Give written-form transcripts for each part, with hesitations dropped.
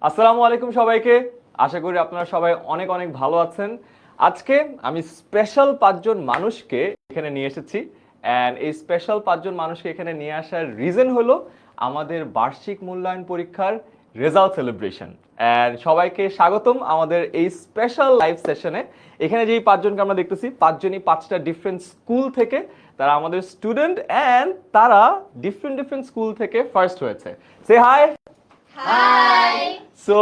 আসসালামু আলাইকুম সবাইকে। আশা করি আপনারা সবাই অনেক অনেক ভালো আছেন। আজকে আমি স্পেশাল 5জন মানুষকে এখানে নিয়ে এসেছি, অ্যান্ড এই স্পেশাল 5জন মানুষকে এখানে নিয়ে আসার রিজন হলো আমাদের বার্ষিক মূল্যায়ন পরীক্ষার রেজাল্ট সেলিব্রেশন। অ্যান্ড সবাইকে স্বাগতম আমাদের এই স্পেশাল লাইভ সেশনে। এখানে যেই 5জনকে আমরা দেখতেছি, 5জনই 5টা ডিফারেন্ট স্কুল থেকে, তারা আমাদের স্টুডেন্ট অ্যান্ড তারা ডিফারেন্ট ডিফারেন্ট স্কুল থেকে ফার্স্ট হয়েছে। সে হাই। সো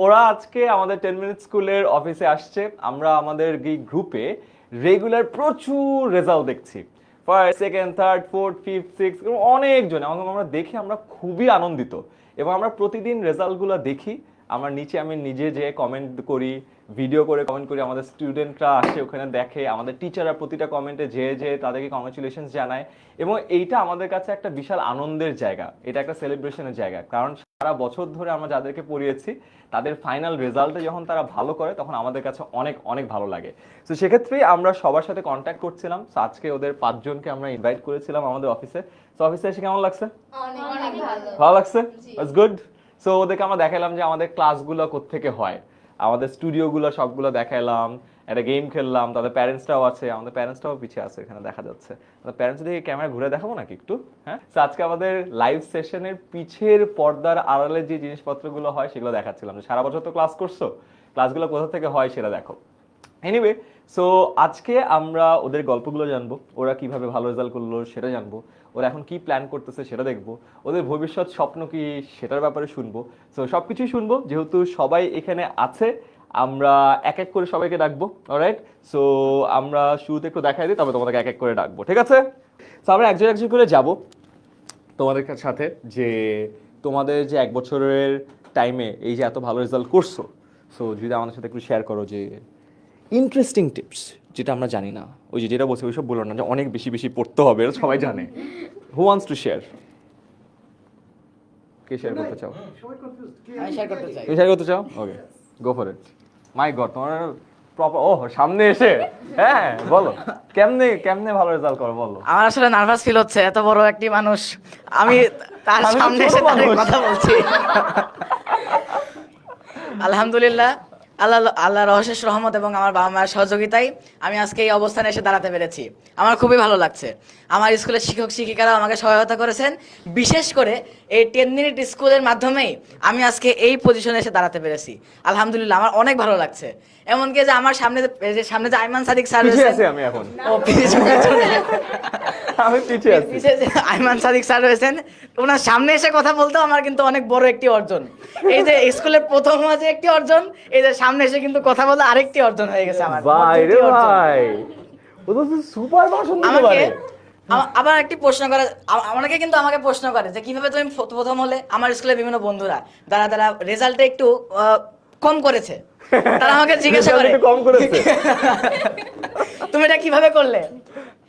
ওরা আজকে আমাদের 10 মিনিট স্কুলের অফিসে আসছে। আমরা আমাদের এই গ্রুপে রেগুলার প্রচুর রেজাল্ট দেখছি, first second third fourth fifth six, অনেকজন। আমরা দেখে আমরা খুবই আনন্দিত এবং আমরা প্রতিদিন রেজাল্টগুলো দেখি। আমরা নিচে আমি নিজে যে কমেন্ট করি, ভিডিও করে কমেন্ট করি, আমাদের স্টুডেন্টরা আসে ওখানে দেখে, আমাদের টিচাররা প্রতিটা কমেন্টে যে তাদেরকে কংগ্রাচুলেশনস জানায়। এবং এইটা আমাদের কাছে একটা বিশাল আনন্দের জায়গা, এটা একটা সেলিব্রেশনের জায়গা। কারণ সারা বছর ধরে আমরা যাদেরকে পড়িয়েছি তাদের ফাইনাল রেজাল্টে যখন তারা ভালো করে তখন আমাদের কাছে অনেক অনেক ভালো লাগে। তো সেক্ষেত্রেই আমরা সবার সাথে কন্ট্যাক্ট করছিলাম। তো আজকে ওদের 5জনকে আমরা ইনভাইট করেছিলাম আমাদের অফিসে। তো অফিসে এসে কেমন লাগছে? অনেক ভালো। ভালো লাগছে? That's good. সো ওদেরকে আমরা দেখালাম যে আমাদের ক্লাসগুলো কোত্থেকে হয়, আমাদের স্টুডিওগুলো সবগুলো দেখালাম, একটা গেম খেললাম। তাদের প্যারেন্টসটাও আছে, আমাদের প্যারেন্টসটাও পিছিয়ে আছে, এখানে দেখা যাচ্ছে। প্যারেন্টস দিকে ক্যামেরা ঘুরে দেখাবো নাকি একটু? হ্যাঁ, তো আজকে আমাদের লাইভ সেশনের পিছের পর্দার আড়ালে যে জিনিসপত্রগুলো হয় সেগুলো দেখাচ্ছিলাম। যে সারা বছর তো ক্লাস করছো, ক্লাসগুলো কোথা থেকে হয় সেটা দেখো। এনিওয়ে, সো আজকে আমরা ওদের গল্পগুলো জানবো, ওরা কিভাবে ভালো রেজাল্ট করলো সেটা জানবো, ওরা এখন কি প্ল্যান করতেছে সেটা দেখবো, ওদের ভবিষ্যৎ স্বপ্ন কি সেটার ব্যাপারে শুনবো। সো সব কিছুই শুনবো, যেহেতু সবাই এখানে আছে আমরা এক এক করে সবাইকে ডাকবো। অলরাইট, সো আমরা শুরুতে একটু দেখাই দিই, তবে তোমাদেরকে এক এক করে ডাকবো, ঠিক আছে? সো আমরা একজন একজন করে যাবো তোমাদের সাথে, যে তোমাদের যে 1 বছরের টাইমে এই যে এত ভালো রেজাল্ট করছো, সো যদি আমাদের সাথে একটু শেয়ার করো যে ইন্টারেস্টিং টিপস যেটা আমরা জানি না, ওই যে যেটা বলছে ওইসব বলো না যে অনেক বেশি বেশি পড়তে হবে, এটা সবাই জানে। Who wants to share? K share করতে চাও? আমি শেয়ার করতে চাই। তুমি শেয়ার করতে চাও? Okay, go for it. My God, তোমার প্রপার ও সামনে এসে, হ্যাঁ বলো কেমনে কেমনে ভালো রেজাল্ট করো বলো। আমার আসলে নার্ভাস ফিল হচ্ছে, এত বড় একটি মানুষ আমি তার আমি তো সামনে ছোট এসে তাদের মানুষ। কথা বলছি। আলহামদুলিল্লাহ, আল্লাহর অশেষ রহমত এবং আমার বাবা মায়ের সহযোগিতায় আমি আজকে এই অবস্থানে এসে দাঁড়াতে পেরেছি। আমার খুবই ভালো লাগছে। আমার স্কুলের শিক্ষক শিক্ষিকারা আমাকে সহায়তা করেছেন, বিশেষ করে এই 10 মিনিট স্কুলের মাধ্যমেই আমি আজকে এই পজিশনে এসে দাঁড়াতে পেরেছি। আলহামদুলিল্লাহ, আমার অনেক ভালো লাগছে। এমনকি যে আমার সামনে যে আইমান সাদিক স্যার পিছিয়ে আছি রয়েছেন, আমি এখন, ও পিছনে আমি পিছিয়ে আছি। পিছে যে আইমান সাদিক স্যার রয়েছেন, ওনার সামনে এসে কথা বলতেও আমার কিন্তু অনেক বড় একটি অর্জন। এই যে স্কুলের প্রথম মাঝে একটি অর্জন, এই যে সামনে এসে কিন্তু কথা বলে আরেকটি অর্জন হয়ে গেছে আমার। ভাই রে দুটি অর্জন। ভাই, ও তো সুপার ভাষণ দিতে আমাকে পারে। আবার একটি প্রশ্ন করে, অনেকে কিন্তু আমাকে প্রশ্ন করে যে কিভাবে তুমি প্রথম হলে। আমার স্কুলের বিভিন্ন বন্ধুরা যারা রেজাল্টে একটু কম করেছে, তারা আমাকে জিজ্ঞাসা করে একটু কম করেছে। তুমি এটা কিভাবে করলে।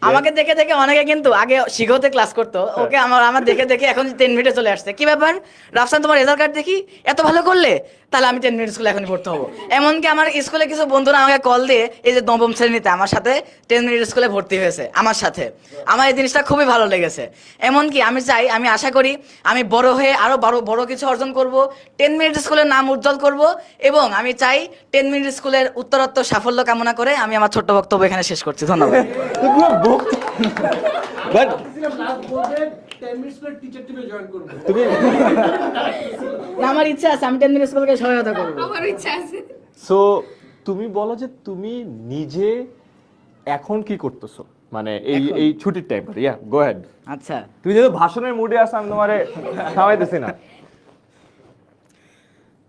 আমাকে দেখে দেখে অনেকে কিন্তু আগে শিখতে ক্লাস করতো, ওকে আমার দেখে দেখে এখন 10 মিনিটে চলে আসছে। কি ব্যাপার রাফসান, তোমার রেজাল্ট কার্ড দেখি এত ভালো করলে, তাহলে আমি 10 মিনিট স্কুলে এখনই পড়তে হবো। এমনকি আমার স্কুলে কিছু বন্ধুরা আমাকে কল দিয়ে এই যে নবম শ্রেণীতে আমার সাথে 10 মিনিট স্কুলে ভর্তি হয়েছে আমার সাথে। আমার এই জিনিসটা খুবই ভালো লেগেছে। এমনকি আমি আশা করি আমি বড় হয়ে আরো বড় কিছু অর্জন করব, 10 মিনিট স্কুলের নাম উজ্জ্বল করব, এবং আমি চাই 10 মিনিট স্কুলের উত্তরোত্তর সাফল্য কামনা করে আমি আমার ছোট্ট বক্তব্য এখানে শেষ করছি। ধন্যবাদ। বাট তুমি না, আমার ইচ্ছা আছে আমি 10 মিনিট স্কুলকে সহায়তা করব। আমার ইচ্ছা আছে। সো তুমি বলো যে তুমি নিজে এখন কি করতেছো, মানে এই ছুটির টাইম। ইয়া, গো হেড। আচ্ছা, তুমি যেহেতু ভাষণের মুডে আছো, আমি তোমারে থামাইতেছি না।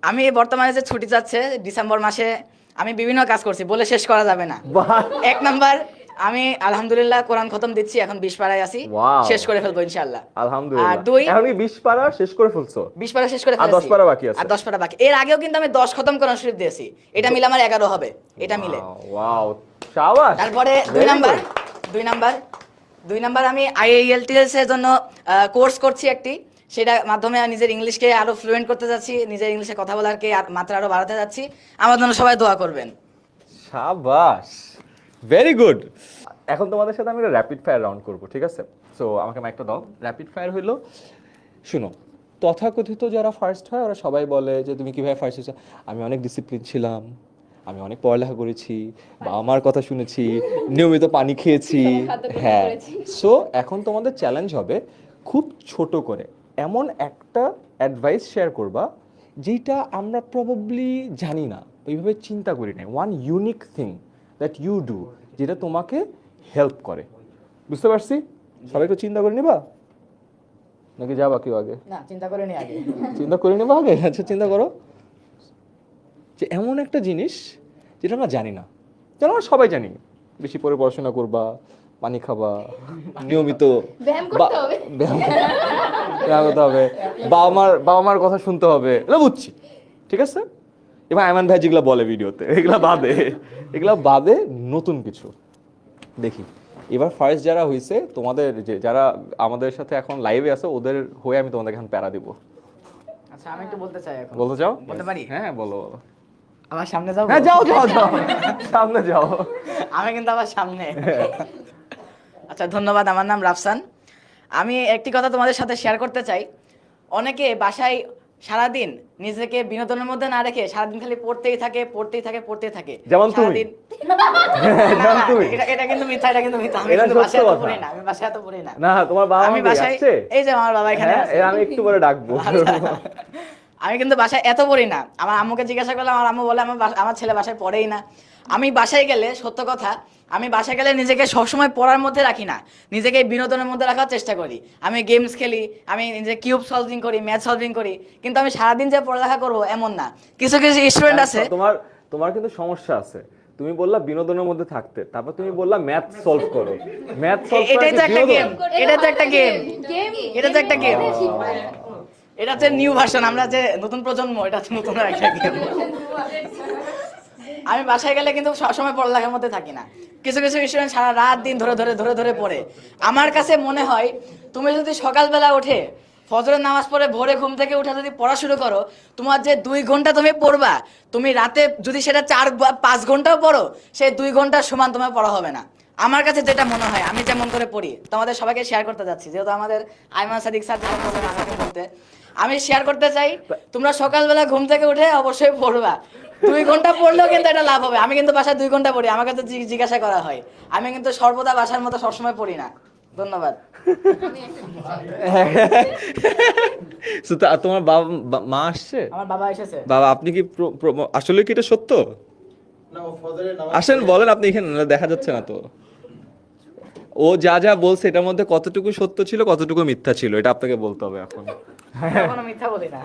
আমি বর্তমানে যে ছুটি যাচ্ছে ডিসেম্বর মাসে, আমি বিভিন্ন কাজ করছি, বলে শেষ করা যাবে না। বাহ, 1 নাম্বার, আমি আলহামদুলিল্লাহ কোরআন খতম দিচ্ছি, এখন 20 পারায় আছি, Wow. শেষ করে ফেলবো ইনশাআল্লাহ। আলহামদুলিল্লাহ। আর 2, এখন কি 20 পারা শেষ করে ফেলছো? 20 পারা শেষ করে আর ফেলেছি, 10 পারা বাকি আছে। আর 10 পারা বাকি। এর আগেও কিন্তু আমি 10 খতম কোরআন শরীফ দিয়েছি, এটা মিলে আমার 11 হবে, এটা মিলে। ওয়াও, শাবাশ। তারপরে Very 2 নাম্বার আমি IELTS এর জন্য কোর্স করছি একটি, সেটার মাধ্যমে আমি নিজের ইংলিশকে আরো ফ্লুয়েন্ট করতে যাচ্ছি, নিজের ইংলিশে কথা বলারকে মাত্রা আরো বাড়াতে যাচ্ছি। আমার জন্য সবাই দোয়া করবেন। শাবাশ, ভেরি গুড। এখন তোমাদের সাথে আমি একটা র্যাপিড ফায়ার রাউন্ড করব, ঠিক আছে? সো আমাকে মাইকটা দাও। র্যাপিড ফায়ার হইলো, শুনো, তথাকথিত যারা ফার্স্ট হয় ওরা সবাই বলে যে তুমি কিভাবে ফার্স্ট হয়েছো, আমি অনেক ডিসিপ্লিন ছিলাম, আমি অনেক পড়ালেখা করেছি, বাবা মার কথা শুনেছি, নিয়মিত পানি খেয়েছি। হ্যাঁ, সো এখন তোমাদের চ্যালেঞ্জ হবে খুব ছোট করে এমন একটা অ্যাডভাইস শেয়ার করবা যেটা আমরা প্রবাবলি জানি না, ওইভাবে চিন্তা করি না, one unique thing that you do যেটা তোমাকে হেল্প করে। বুঝতে পারছি? সবাই একটু চিন্তা করে নিবা নাকি যাবা কেউ আগে? না, চিন্তা করে নি আগে। চিন্তা করে নেবা আগে? আচ্ছা, চিন্তা করো যে এমন একটা জিনিস যেটা আমরা জানি না, যেটা আমরা সবাই জানি, বেশি পরে পড়াশোনা করবা, পানি খাবা, নিয়মিত ব্যায়াম করতে হবে। ব্যায়াম করতে হবে, বাবা মার কথা শুনতে হবে, এটা বুঝছি, ঠিক আছে। এবার আয়মান ভাই যেগুলো বলে ভিডিওতে এগুলা বাদে নতুন কিছু দেখি। এবার ফার্স্ট যারা হয়েছে তোমাদের, যে যারা আমাদের সাথে এখন লাইভে আছে, ওদের হয়ে আমি তোমাদের এখন প্যারা দিব। আচ্ছা, আমি একটু বলতে চাই এখন। বলতে চাও? বলতে পারি? হ্যাঁ, বলো। আমার সামনে যাও। হ্যাঁ, যাও সামনে যাও। আমি কিন্তু আবার সামনে। আচ্ছা, ধন্যবাদ। আমার নাম রাফসান। আমি একটি কথা তোমাদের সাথে শেয়ার করতে চাই। অনেকে বাসায় সারাদিন নিজেকে বিনোদনের মধ্যে না রেখে সারাদিন খালি পড়তেই থাকে। যেমন তুমি। সারাদিন- যেমন না, তুমি। এটা কিন্তু মিথ্যা, এটা কিন্তু মিথ্যা। আমি এটা কিন্তু সত্য বাসায় এত কথা। পড়ি না, আমি বাসায় এত পড়ি না। না, তোমার বাবা আমি মা বাসায়, আসছে? এই যে আমার বাবা এখানে হ্যাঁ, আছে। আমি একটু পরে ডাকবো। আচ্ছা। আমি কিন্তু বাসায় এত পড়ি না। আমার আম্মুকে জিজ্ঞাসা করলাম, আমার আম্মু বলে আমার ছেলে বাসায় পড়েই না। আমি বাসায় গেলে, সত্য কথা, আমি বাসায় গেলে নিজেকে সবসময় পড়ার মধ্যে রাখি না, নিজেকে বিনোদনের মধ্যে রাখার চেষ্টা করি। আমি গেমস খেলি, আমি নিজে কিউব সলভিং করি, ম্যাথ সলভিং করি, কিন্তু আমি সারাদিন যে পড়ালেখা করবো এমন না। কিছু কিছু স্টুডেন্ট আছে। তোমার কিন্তু সমস্যা আছে। তুমি বললা বিনোদনের মধ্যে থাকতে, তারপর তুমি বললা ম্যাথ সলভ করো। ম্যাথ সলভ এটাই তো একটা গেম, এটা তো একটা গেম, গেম, এটা তো একটা গেম। এটা হচ্ছে নিউ ভার্সন, আমরা যে নতুন প্রজন্ম, এটা হচ্ছে নতুন একটা গেম। আমি বাসায় গেলে কিন্তু সবসময় পড়ালেখার মধ্যে থাকি না। কিছু কিছু স্টুডেন্ট সারা রাত দিন ধরে পড়ে। আমার কাছে মনে হয় তুমি যদি সকালবেলা উঠে ফজরের নামাজ পড়ে ভোরে ঘুম থেকে উঠে যদি পড়া শুরু করো, তোমার যে 2 ঘন্টা তুমি পড়বা, তুমি রাতে যদি সেটা 4-5 ঘন্টাও পড়ো, সেই 2 ঘন্টার সমান তোমার পড়া হবে না। আমার কাছে যেটা মনে হয়, আমি যেমন করে পড়ি তোমাদের সবাইকে শেয়ার করতে যাচ্ছি, যেহেতু আমাদের আইমান সাদিক স্যার যেটা বললেন আমাকে বলতে, আমি শেয়ার করতে চাই। তোমরা সকালবেলা ঘুম থেকে উঠে অবশ্যই পড়বা। 2 ঘন্টা পড়লেও কিন্তু এটা লাভ হবে। আমি কিন্তু বাসায় 2 ঘন্টা পড়ি, আমাকে তো জিজ্ঞাসা করা হয়। আমি কিন্তু সর্বদা বাসার মতো সবসময় পড়ি না। ধন্যবাদ। তোমার বাবা মা আসছে? আমার বাবা এসেছে। বাবা, আপনি কি আসলে কি এটা সত্য? আসেন, বলেন আপনি এখানে, দেখা যাচ্ছে না তো। ও যা যা বলছে এটার মধ্যে কতটুকু সত্য ছিল, কতটুকু মিথ্যা ছিল, এটা আপনাকে বলতে হবে এখন। কোনো মিথ্যা বলি না।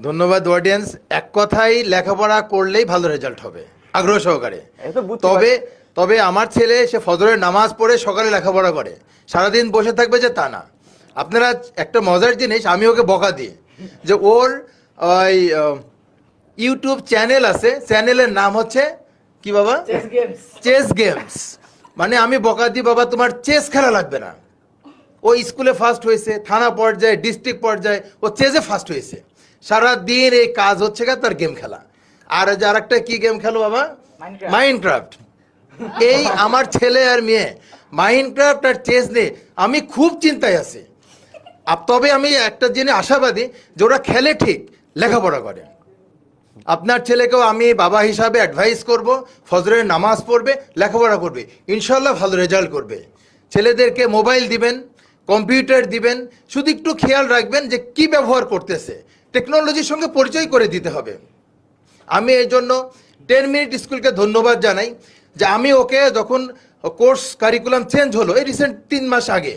ধন্যবাদ অডিয়েন্স। এক কথাই, লেখাপড়া করলেই ভালো রেজাল্ট হবে, আগ্রহ সহকারে। এই তো বুঝতে তবে আমার ছেলে, সে ফজরের নামাজ পড়ে সকালে লেখাপড়া করে, সারাদিন বসে থাকবে যে তা না। আপনারা একটা মজার জিনিস, আমি ওকে বকা দিই যে ওর ওই ইউটিউব চ্যানেল আছে, চ্যানেলের নাম হচ্ছে কি বাবা? Chess games. মানে আমি বকা দিই, বাবা তোমার চেস খেলা লাগবে না। ও স্কুলে ফার্স্ট হয়েছে, থানা পর্যায়ে, ডিস্ট্রিক্ট পর্যায়ে ও চেসে ফার্স্ট হয়েছে। সারাদিন এই কাজ হচ্ছে তার গেম খেলা। আর একটা কি গেম খেলো বাবা? মাইনক্রাফট। এই আমার ছেলে আর মেয়ে মাইনক্রাফট আর চেস নিয়ে আমি খুব চিন্তায় আছি। তবে আমি একটা জিনিস আশাবাদী যে ওরা খেলে ঠিক, লেখাপড়া করে। আপনার ছেলেকেও আমি বাবা হিসাবে অ্যাডভাইস করব, ফজরের নামাজ পড়বে, লেখাপড়া করবে, ইনশাল্লাহ ভালো রেজাল্ট করবে। ছেলেদেরকে মোবাইল দিবেন, কম্পিউটার দিবেন, শুধু একটু খেয়াল রাখবেন যে কি ব্যবহার করতেছে, টেকনোলজির সঙ্গে পরিচয় করে দিতে হবে। আমি এই জন্য 10 মিনিট স্কুলকে ধন্যবাদ জানাই যে আমি ওকে যখন কোর্স কারিকুলাম চেঞ্জ হলো এই রিসেন্ট 3 মাস আগে,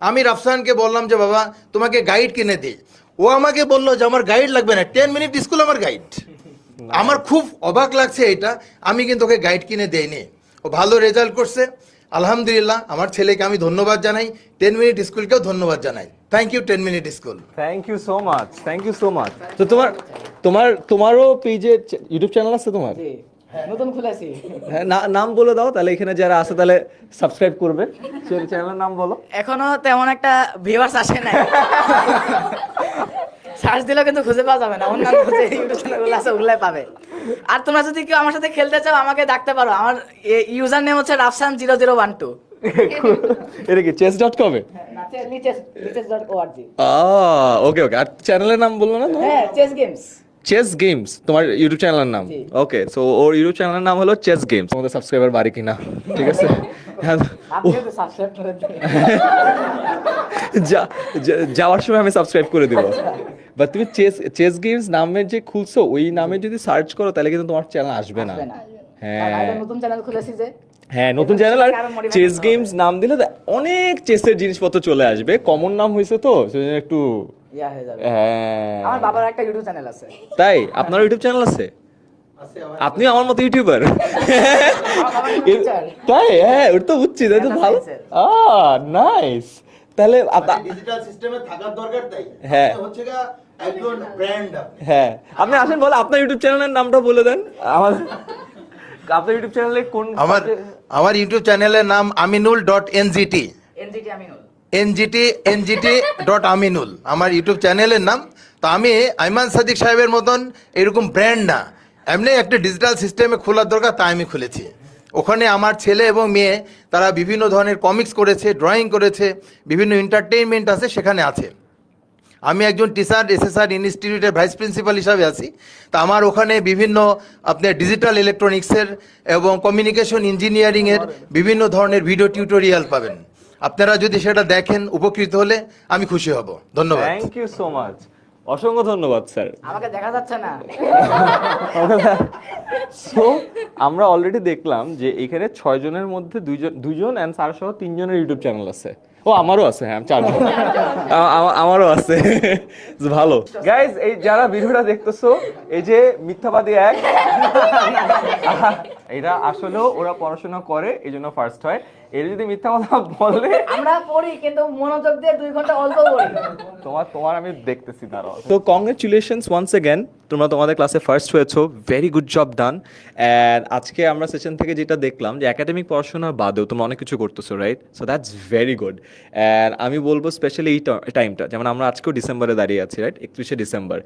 আমি রাফসানকে বললাম যে বাবা তোমাকে গাইড কিনে দিই। ও আমাকে বললো যে আমার গাইড লাগবে না, 10 মিনিট স্কুল আমার গাইড। আমার খুব অবাক লাগছে এটা। আমি কিন্তু ওকে গাইড কিনে দেইনি, ও ভালো রেজাল্ট করছে আলহামদুলিল্লাহ। আমার ছেলেকে আমি ধন্যবাদ জানাই, 10 মিনিট স্কুলকেও ধন্যবাদ জানাই। Thank you 10 minute school. Thank you so much. তো তোমারও পেজে ইউটিউব চ্যানেল আছে তোমার? জি, নতুন খুলেছি। হ্যাঁ, নাম বলে দাও তাহলে, এখানে যারা আছে তাহলে সাবস্ক্রাইব করবে। চ্যানেলের নাম বলো। এখনো তেমন একটা ভিউয়ার্স আসে নাই, সার্চ দিলেও কিন্তু খুঁজে পাওয়া যাবে না। অন্যান্য যে ইউটিউব চ্যানেলগুলো আছে ওগুলাই পাবে। আর তোমরা যদি কেউ আমার সাথে খেলতে চাও আমাকে ডাকতে পারো। আমার ইউজার নেম হচ্ছে রাফসান 0012। এটা কি chess.com এ? lichess.org ওকে ওকে, আর চ্যানেলের নাম বললো না তোমার? হ্যাঁ চেস গেমস চেস গেমস তোমার ইউটিউব চ্যানেলের নাম? জি। ওকে, সো ওর ইউটিউব চ্যানেলের নাম হলো চেস গেমস। তোমাদের সাবস্ক্রাইবার বাড়ি কিনা, ঠিক আছে? হ্যাঁ, আপনি তো সাবস্ক্রাইব করে দিন যাওয়ার সময় আমি সাবস্ক্রাইব করে দিব। বা তুমি চেস চেস গেমস নামে যে খুলছো, ওই নামে যদি সার্চ করো তাহলে কিন্তু তোমার চ্যানেল আসবে না। আসবে না। হ্যাঁ। আর একটা নতুন চ্যানেল খুলেছি যে হ্যাঁ, নতুন চ্যানেল, আর আরো modify চেস করতে গেমস নাম দিলে তো অনেক চেসের জিনিসপত্র চলে আসবে। কমন নাম হয়েছে তো সেজন্য একটু ইয়া হয়ে যাবে। হ্যাঁ। আমার বাবার একটা ইউটিউব চ্যানেল আছে। তাই আপনার ইউটিউব চ্যানেল আছে? আপনি আমার মতো ইউটিউবার? আমার বাবা teacher। তাই? হ্যাঁ, ওটা তো বুঝছি, তাই তো Data ভালো। science-এর। নাইস। তাহলে ডিজিটাল সিস্টেমে থাকার দরকার তাই হ্যাঁ। আপনি হচ্ছে গা একজন ব্র্যান্ড হ্যাঁ, আপনি আসেন, বলে আপনার ইউটিউব চ্যানেলের নামটা বলে দেন। আমার আপনার ইউটিউব চ্যানেলে কোন আমার ইউটিউব চ্যানেলের নাম aminul.ngt এনজিটি আমিনুল। ngt.aminul আমার ইউটিউব চ্যানেলের নাম। তো আমি আইমান সাদিক সাহেবের মতন এরকম ব্র্যান্ড না, এমনি একটা ডিজিটাল সিস্টেমে খোলার দরকার তাই আমি খুলেছি। ওখানে আমার ছেলে এবং মেয়ে তারা বিভিন্ন ধরনের কমিক্স করেছে, ড্রয়িং করেছে, বিভিন্ন এন্টারটেইনমেন্ট আছে সেখানে আছে। আমি একজন টিচার এসএসআর ইনস্টিটিউটের ভাইস প্রিন্সিপাল হিসাবে আছি। তা আমার ওখানে বিভিন্ন আপনার ডিজিটাল ইলেকট্রনিক্সের এবং কমিউনিকেশন ইঞ্জিনিয়ারিংয়ের বিভিন্ন ধরনের ভিডিও টিউটোরিয়াল পাবেন। আপনারা যদি সেটা দেখেন, উপকৃত হলে আমি খুশি হব। ধন্যবাদ। থ্যাংক ইউ সো মাচ, অসংখ্য ধন্যবাদ স্যার। আমাকে দেখা যাচ্ছে না। সো আমরা অলরেডি দেখলাম যে এখানে 6 জনের মধ্যে দুজন এন্ড স্যার সহ 3 জনের ইউটিউব চ্যানেল আছে। ও আমারও আছে, হ্যাঁ 4 জন। আমারও আছে। ভালো গাইজ, এই যারা ভিডিওটা দেখতেছো, এই যে মিথ্যাবাদী এক, এরা আসলেও ওরা পড়াশোনা করে এই জন্য ফার্স্ট হয়। এর যদি মিথ্যা কথা বলে, আমরা পড়ি কিন্তু মনোযোগ দিয়ে 2 ঘন্টা অল্প পড়ি। তোমার আমি দেখতেছি দাঁড়াও। তো কংগ্রেচুলেশনস ওয়ান্স অ্যাগেন, তোমরা তোমাদের ক্লাসে ফার্স্ট হয়েছো, very good job done. And আজকে আমরা সেশন থেকে যেটা দেখলাম যে একাডেমিক পড়াশোনার বাদেও তোমরা অনেক কিছু করতেছো, right? So that's very good. And আমি বলবো স্পেশালি এই টাইমটা, যেমন আমরা আজকেও ডিসেম্বরে দাঁড়িয়ে আছি, রাইট? 31শে ডিসেম্বর।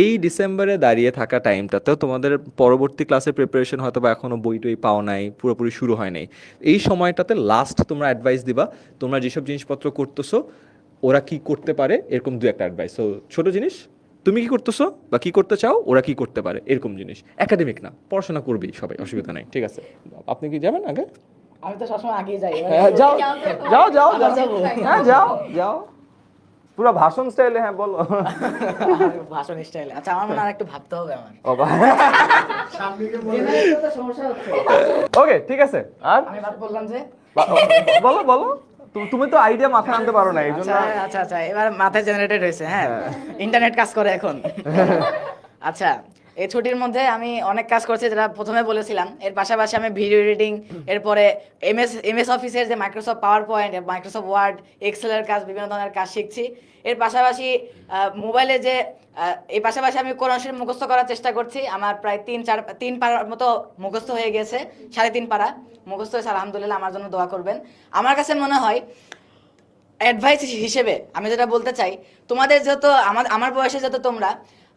এই ডিসেম্বরে দাঁড়িয়ে থাকা টাইমটাতেও তোমাদের পরবর্তী ক্লাসের প্রিপারেশন হয়তো বা এখনো বই টই পাও নাই, পুরোপুরি শুরু হয় নাই। এই সময়টাতে লাস্ট তোমরা অ্যাডভাইস দিবা, তোমরা যেসব জিনিসপত্র করতেছো ওরা কি করতে পারে, এরকম 2-1টা অ্যাডভাইস। সো ছোট জিনিস, তুমি কি করতেছো বা কি করতে চাও, ওরা কি করতে পারে, এরকম জিনিস। একাডেমিক না, পড়াশোনা করবেই সবাই, অসুবিধা নাই, ঠিক আছে? আপনি কি যাবেন আগে? আমি তো সবসময় আগেই যাই। হ্যাঁ, যাও যাও যাও আবার যাবো। হ্যাঁ যাও যাও, পুরো ভাষণ স্টাইলে। হ্যাঁ বলো। ভাষণ স্টাইল। আচ্ছা, আমার মনে হয় একটু ভাবতে হবে আমার। তো সমস্যা হচ্ছে। ওকে, ঠিক আছে। আর আমি বাদ বললাম যে বলো বলো, তুমি তো আইডিয়া মাথায় আনতে পারো না, এই জন্য। আচ্ছা আচ্ছা আচ্ছা, এবার মাথায় জেনারেটেড হয়েছে। হ্যাঁ, ইন্টারনেট কাজ করে এখন। আচ্ছা, এই ছুটির মধ্যে আমি অনেক কাজ করছি, যেটা প্রথমে বলেছিলাম। এর পাশাপাশি আমি ভিডিও এডিটিং, এরপরে এমএস অফিসের যে Microsoft PowerPoint, Microsoft Word, এক্সেলের কাজ, বিভিন্ন ধরনের কাজ শিখছি। এর পাশাপাশি মোবাইলে যে এই পাশাপাশি আমি কোরআন শরীফ মুখস্থ করার চেষ্টা করছি। আমার প্রায় 3 পারার মতো মুখস্থ হয়ে গেছে, 3.5 পারা মুখস্থ হয়েছে, আলহামদুলিল্লাহ। আমার জন্য দোয়া করবেন। আমার কাছে মনে হয় অ্যাডভাইস হিসেবে আমি যেটা বলতে চাই, তোমাদের যেহেতু আমার বয়সে যেহেতু তোমরা,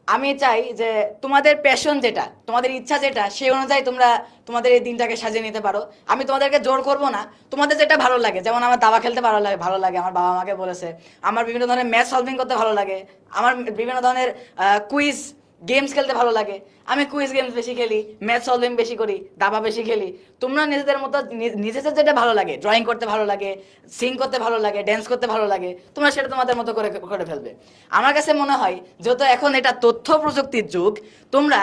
আমি চাই যে তোমাদের প্যাশন যেটা, তোমাদের ইচ্ছা যেটা, সেই অনুযায়ী তোমরা তোমাদের এই দিনটাকে সাজিয়ে নিতে পারো। আমি তোমাদেরকে জোর করব না, তোমাদের যেটা ভালো লাগে। যেমন আমার দাবা খেলতে ভালো লাগে, আমার বাবা আমাকে বলেছে। আমার বিভিন্ন ধরনের ম্যাথ সলভিং করতে ভালো লাগে, আমার বিভিন্ন ধরনের কুইজ গেমস খেলতে ভালো লাগে। আমি কুইজ গেমস বেশি খেলি, ম্যাথ সলভিং বেশি করি, দাবা বেশি খেলি। তোমরা নিজেদের মতো নিজেদের যেটা ভালো লাগে, ড্রয়িং করতে ভালো লাগে, সিং করতে ভালো লাগে, ড্যান্স করতে ভালো লাগে, তোমরা সেটা তোমাদের মতো করে ফেলবে। আমার কাছে মনে হয় যেহেতু এখন এটা তথ্য প্রযুক্তির যুগ, তোমরা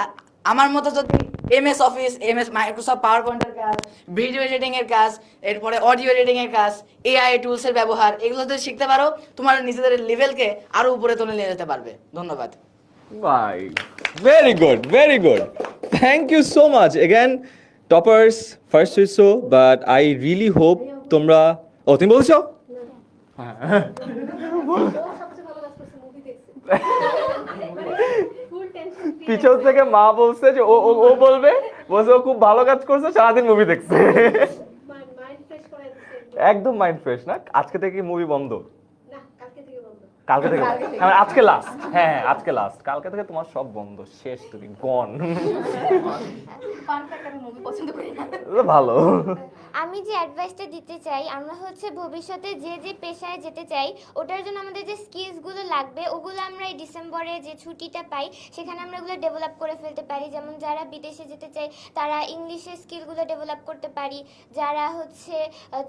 আমার মতো যদি এমএস অফিস, মাইক্রোসফট পাওয়ার পয়েন্টের কাজ, ভিডিও এডিটিং এর কাজ, এরপরে অডিও এডিটিং এর কাজ, এআই টুলসের ব্যবহার, এগুলো যদি শিখতে পারো, তোমার নিজেদের লেভেলকে আরো উপরে তুলে নিয়ে যেতে পারবে। ধন্যবাদ। Bye. Very good, very good. Thank you so much. Again, toppers, first so, but I really hope তোমরা, ও তুমি বলছো? পিছন থেকে মা বলছে যে ও বলবে, বলছে ও খুব ভালো কাজ করছে, সারাদিন মুভি দেখছে। একদম মাইন্ড ফ্রেশ না? আজকে থেকে মুভি বন্ধ? কালকে থেকে আজকে লাস্ট, হ্যাঁ আজকে লাস্ট, কালকে থেকে তোমার সব বন্ধ, শেষ, তুমি গন। ফান ফ্যাক্ট, আমি মুভি পছন্দ করি না। ভালো। আমি যে অ্যাডভাইসটা দিতে চাই, আমরা হচ্ছে ভবিষ্যতে যে যে পেশায় যেতে চাই ওটার জন্য আমাদের যে স্কিলসগুলো লাগবে ওগুলো আমরা এই ডিসেম্বরে যে ছুটিটা পাই সেখানে আমরা ওগুলো ডেভেলপ করে ফেলতে পারি। যেমন যারা বিদেশে যেতে চাই তারা ইংলিশের স্কিলগুলো ডেভেলপ করতে পারি। যারা হচ্ছে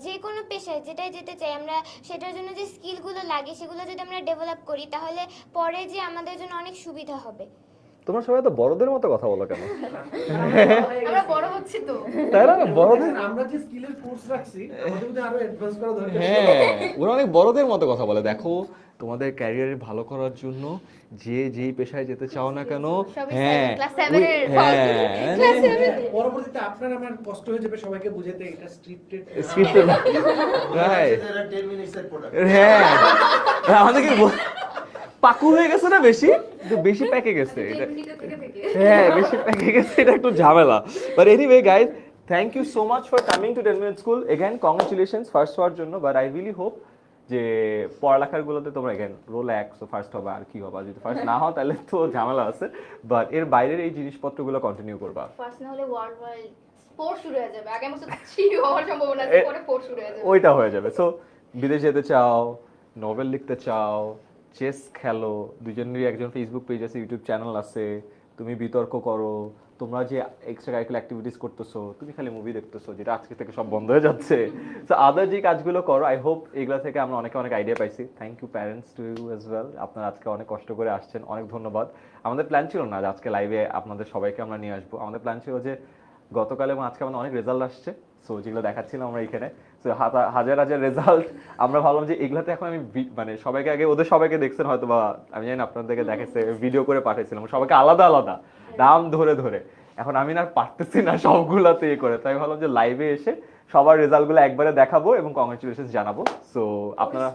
যে কোনো পেশায় যেটাই যেতে চাই আমরা সেটার জন্য যে স্কিলগুলো লাগে সেগুলো যদি আমরা ডেভেলপ করি তাহলে পরে যে আমাদের জন্য অনেক সুবিধা হবে। তোমরা সবাই তো বড়দের মতো কথা বলো কেন? আমরা বড় হচ্ছি তো। তাই না, বড়দের, আমরা যে স্কিলের কোর্স রাখছি আমাদের মধ্যে আরো অ্যাডভান্স করা দরকার। হ্যাঁ ওরা অনেক বড়দের মতো কথা বলে। দেখো তোমাদের ক্যারিয়ারে ভালো করার জন্য যে যেই পেশায় যেতে চাও না কেন, সবই হ্যাঁ ক্লাস 7 এর হ্যাঁ পরবর্তীতে আপনার আমার কষ্ট হয়ে যাবে সবাইকে বুঝাতে এটা স্ক্রিপ্টেড। স্ক্রিপ্টেড, রাইট, 10 মিনিটসের প্রোডাক্ট। হ্যাঁ আমাদের কি পাকু হয়ে গেছে না, বেশি বেশি প্যাকে গেছে এটা, হ্যাঁ বেশি প্যাকে গেছে, এটা একটু ঝামেলা। But anyway guys, thank you so much for coming to 10 minute school again. Congratulations first হওয়ার জন্য। বাট আই রিয়েলি হোপ যে পড়ালেখার গুলোতে তোমরা এগেন রোল এক ফার্স্ট হবে, আর কি হবে, যদি ফার্স্ট না হও তাহলে তো ঝামেলা আছে। বাট এর বাইরের এই জিনিসপত্রগুলো কন্টিনিউ করবা। ফার্স্ট না হলে ওয়ার্ল্ড ওয়াইড 4 শুরু হয়ে যাবে। আগে আমার 3 হওয়ার সম্ভাবনা আছে, পরে 4 শুরু হয়ে যাবে। ওইটা হয়ে যাবে। সো বিদেশ যেতে চাও, নোবেল লিখতে চাও, চেস খেলো, দুজনেরই একজন ফেসবুক পেজ আছে, ইউটিউব চ্যানেল আছে, তুমি বিতর্ক করো, তোমরা যে এক্সট্রা কারিকুলার অ্যাক্টিভিটিস করতেছো, তুমি খালি মুভি দেখতেছো যেটা আজকে থেকে সব বন্ধ হয়ে যাচ্ছে। সো আদার যে কাজগুলো করো, আই হোপ এগুলো থেকে আমরা অনেক আইডিয়া পাইছি। Thank you parents too you as well. আপনারা আজকে অনেক কষ্ট করে আসছেন, অনেক ধন্যবাদ। আমাদের প্ল্যান ছিল না যে আজকে লাইভে আপনাদের সবাইকে আমরা নিয়ে আসবো। আমাদের প্ল্যান ছিল যে গতকাল এবং আজকে আমাদের অনেক রেজাল্ট আসছে, সো যেগুলো দেখাচ্ছিলাম আমরা এখানে, সো হাজার হাজার রেজাল্ট। আমরা ভাবলাম যে এগুলাতে এখন আমি মানে সবাইকে আগে, ওদের সবাইকে দেখছেন হয়তো বা, আমি জানি না আপনাদেরকে দেখেছে, ভিডিও করে পাঠিয়েছিলাম সবাইকে আলাদা আলাদা নাম ধরে ধরে। এখন আমি না পারতেছি না সবগুলাতে এ করে, তাই ভাবলাম যে লাইভে এসে সবার রেজাল্টগুলো একবারে দেখাবো এবং কংগ্রেচুলেশনস জানাবো। সো আপনারা,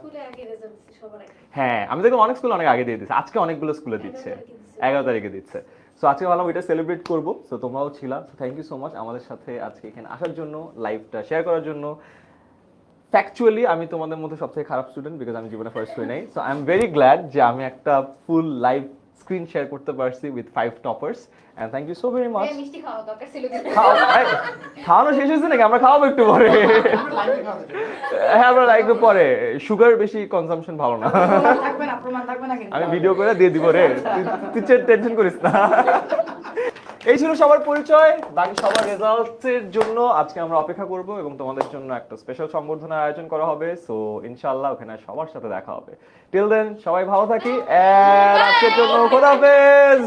হ্যাঁ আমি দেখলাম অনেক স্কুল অনেক আগে দিয়ে দিচ্ছে, আজকে অনেকগুলো স্কুলে দিচ্ছে, 11 তারিখে দিচ্ছে। সো আজকে ভাবলাম এটা সেলিব্রেট করবো। সো তোমরাও ছিলা, থ্যাংক ইউ সো মাচ আমাদের সাথে আজকে এখানে আসার জন্য, লাইভটা শেয়ার করার জন্য। ফ্যাকচুয়ালি আমি তোমাদের মধ্যে সবথেকে খারাপ স্টুডেন্ট, বিকজ আমি জীবনে ফার্স্ট হই নাই। So I am very glad যে আমি একটা ফুল লাইভ স্ক্রিন শেয়ার করতে পারছি with 5 toppers, and thank you so very much. মিষ্টি খাওয়া দরকার ছিল। খাওয়ানো শেষ হয়েছে নাকি? আমরা খাওয়াবো একটু পরে। হ্যাঁ আমরা একটু পরে, সুগার বেশি কনজাম্পশন ভালো না। থাকবে না, প্রমাণ থাকবে না কিন্তু। আমি ভিডিও করে দিয়ে দিব রে, তুই টেনশন করিস না। এই ছিল সবার পরিচয়, বাকি সবার রেজাল্টের জন্য আজকে আমরা অপেক্ষা করব এবং তোমাদের জন্য একটা স্পেশাল সম্বর্ধনার আয়োজন করা হবে। সো ইনশাআল্লাহ ওখানে সবার সাথে দেখা হবে। টিল দেন সবাই ভালো থাকি, এন্ড আজকের জন্য খোদা হাফেজ।